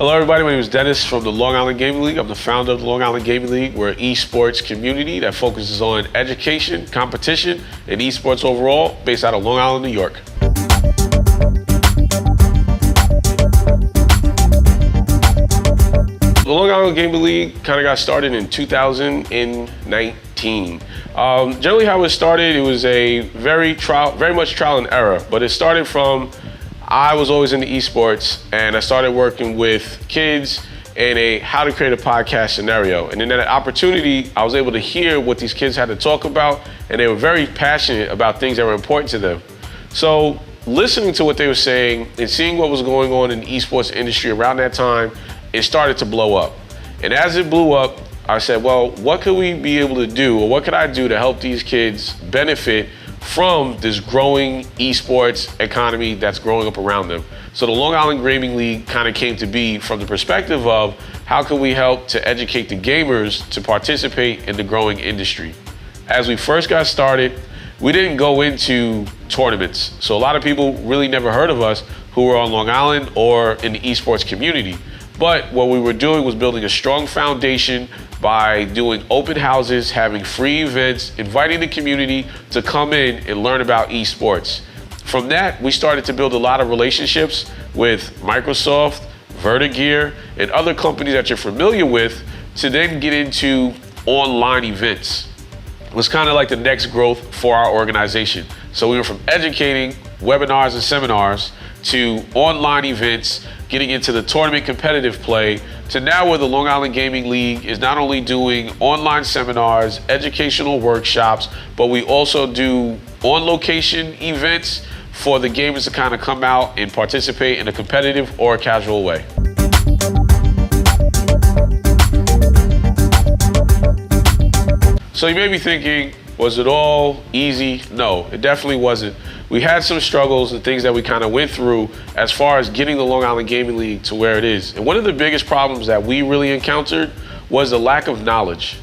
Hello everybody, my name is Dennis from the Long Island Gaming League. I'm the founder of the Long Island Gaming League. We're an esports community that focuses on education, competition, and esports overall, based out of Long Island, New York. The Long Island Gaming League kind of got started in 2019. Generally how it started, it was a very much trial and error, but it started from I was always into esports, and I started working with kids in a how to create a podcast scenario. And in that opportunity, I was able to hear what these kids had to talk about, and they were very passionate about things that were important to them. So listening to what they were saying and seeing what was going on in the esports industry around that time, it started to blow up. And as it blew up, I said, well, what could we be able to do, or what could I do to help these kids benefit from this growing esports economy that's growing up around them? So the Long Island Gaming League kind of came to be from the perspective of how can we help to educate the gamers to participate in the growing industry. As we first got started, we didn't go into tournaments. So a lot of people really never heard of us who were on Long Island or in the esports community. But what we were doing was building a strong foundation by doing open houses, having free events, inviting the community to come in and learn about esports. From that, we started to build a lot of relationships with Microsoft, Vertigear, and other companies that you're familiar with to then get into online events. It was kind of like the next growth for our organization. So we went from educating webinars and seminars to online events, getting into the tournament competitive play, to now where the Long Island Gaming League is not only doing online seminars, educational workshops, but we also do on-location events for the gamers to kind of come out and participate in a competitive or a casual way. So you may be thinking, was it all easy? No, it definitely wasn't. We had some struggles and things that we kind of went through as far as getting the Long Island Gaming League to where it is. And one of the biggest problems that we really encountered was the lack of knowledge.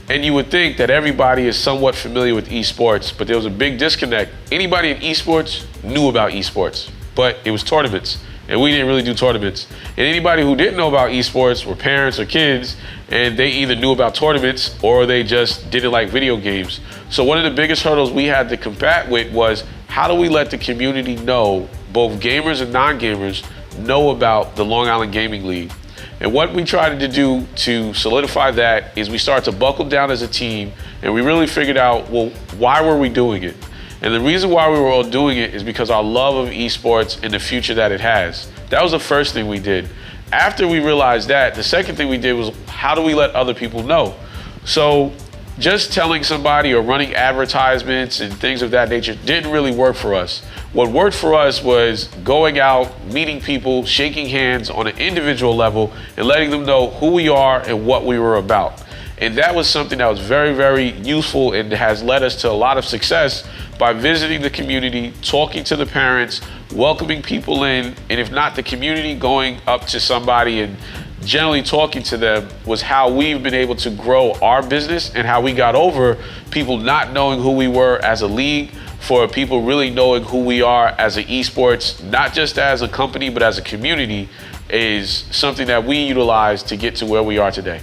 And you would think that everybody is somewhat familiar with esports, but there was a big disconnect. Anybody in esports knew about esports, but it was tournaments, and we didn't really do tournaments. And anybody who didn't know about esports were parents or kids, and they either knew about tournaments or they just didn't like video games. So one of the biggest hurdles we had to combat with was, how do we let the community know, both gamers and non-gamers, know about the Long Island Gaming League? And what we tried to do to solidify that is we started to buckle down as a team, and we really figured out, well, why were we doing it? And the reason why we were all doing it is because our love of esports and the future that it has. That was the first thing we did. After we realized that, the second thing we did was, how do we let other people know? So just telling somebody or running advertisements and things of that nature didn't really work for us. What worked for us was going out, meeting people, shaking hands on an individual level, and letting them know who we are and what we were about. And that was something that was very, very useful and has led us to a lot of success by visiting the community, talking to the parents, welcoming people in, and if not the community, going up to somebody and generally talking to them was how we've been able to grow our business and how we got over people not knowing who we were as a league, for people really knowing who we are as an esports, not just as a company, but as a community, is something that we utilize to get to where we are today.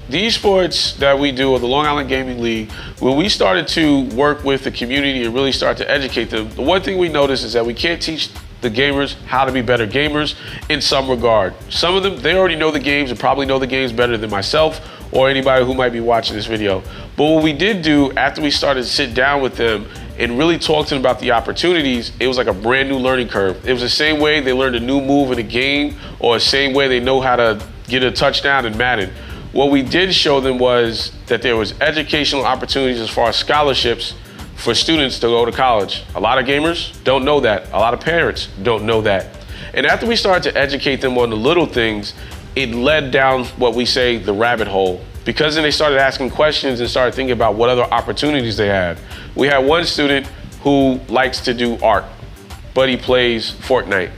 The esports that we do, or the Long Island Gaming League, when we started to work with the community and really start to educate them, the one thing we noticed is that we can't teach the gamers how to be better gamers in some regard. Some of them, they already know the games and probably know the games better than myself or anybody who might be watching this video. But what we did do after we started to sit down with them and really talk to them about the opportunities, it was like a brand new learning curve. It was the same way they learned a new move in a game, or the same way they know how to get a touchdown in Madden. What we did show them was that there was educational opportunities as far as scholarships for students to go to college. A lot of gamers don't know that. A lot of parents don't know that. And after we started to educate them on the little things, it led down what we say the rabbit hole. Because then they started asking questions and started thinking about what other opportunities they had. We had one student who likes to do art, but he plays Fortnite.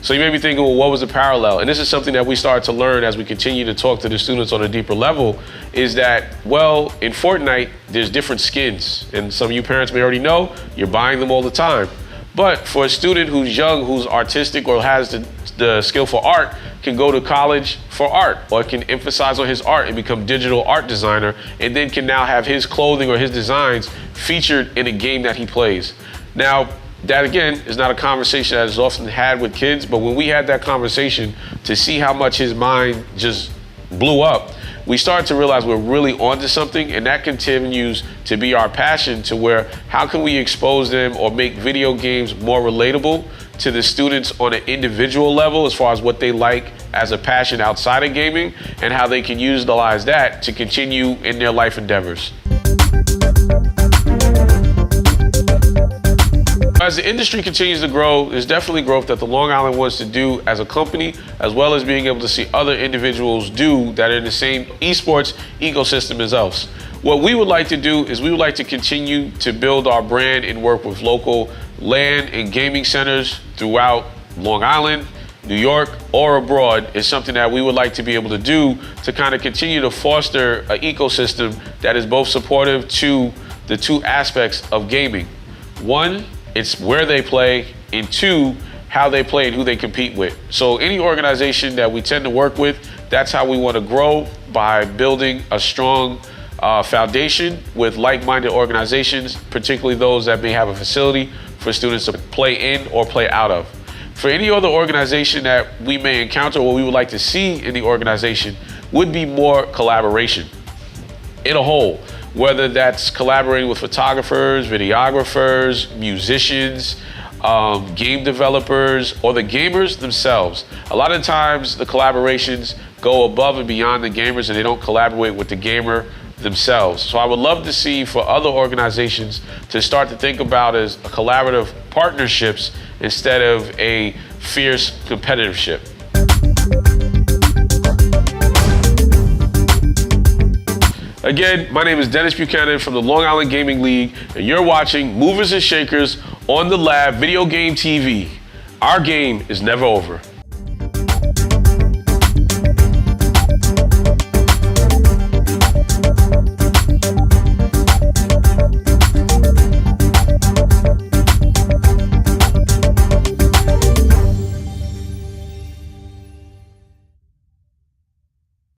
So you may be thinking, well, what was the parallel? And this is something that we started to learn as we continue to talk to the students on a deeper level, is that, well, in Fortnite, there's different skins. And some of you parents may already know, you're buying them all the time. But for a student who's young, who's artistic or has the skill for art, can go to college for art, or can emphasize on his art and become digital art designer, and then can now have his clothing or his designs featured in a game that he plays. Now, that again is not a conversation that is often had with kids, but when we had that conversation to see how much his mind just blew up, we started to realize we're really onto something, and that continues to be our passion, to where how can we expose them or make video games more relatable to the students on an individual level as far as what they like as a passion outside of gaming, and how they can utilize that to continue in their life endeavors. As the industry continues to grow, there's definitely growth that the Long Island wants to do as a company, as well as being able to see other individuals do that are in the same esports ecosystem as us. What we would like to do is we would like to continue to build our brand and work with local LAN and gaming centers throughout Long Island, New York, or abroad. Is something that we would like to be able to do to kind of continue to foster an ecosystem that is both supportive to the two aspects of gaming. One, it's where they play, and two, how they play and who they compete with. So any organization that we tend to work with, that's how we want to grow, by building a strong foundation with like-minded organizations, particularly those that may have a facility for students to play in or play out of. For any other organization that we may encounter, what we would like to see in the organization would be more collaboration in a whole. Whether that's collaborating with photographers, videographers, musicians, game developers, or the gamers themselves. A lot of times the collaborations go above and beyond the gamers, and they don't collaborate with the gamer themselves. So I would love to see for other organizations to start to think about as a collaborative partnerships instead of a fierce competitorship. Again, my name is Dennis Buchanan from the Long Island Gaming League, and you're watching Movers and Shakers on the Lab Video Game TV. Our game is never over.